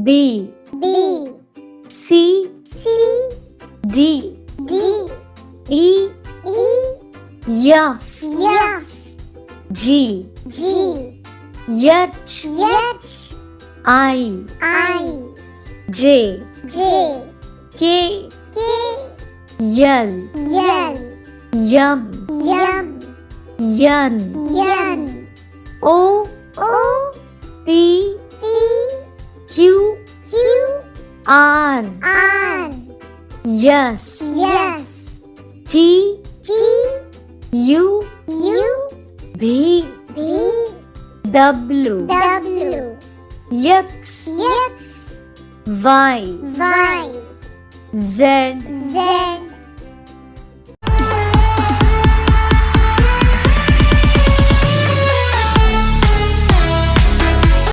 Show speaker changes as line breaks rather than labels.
B,
B,
C,
C,
D,
D,
E,
E,
F,
F,
G,
G,
H,
H,
I,
I,
J,
J,
K,
K,
L,
L,
M,
M,
N,
N,
O,
O,
P,
P,
Q,
Q,
R,
R,
S,
S,
T,
T,
U,
U,
V,
V,
W,
W,
X,
X,
Y,
Y,
Z,
Z,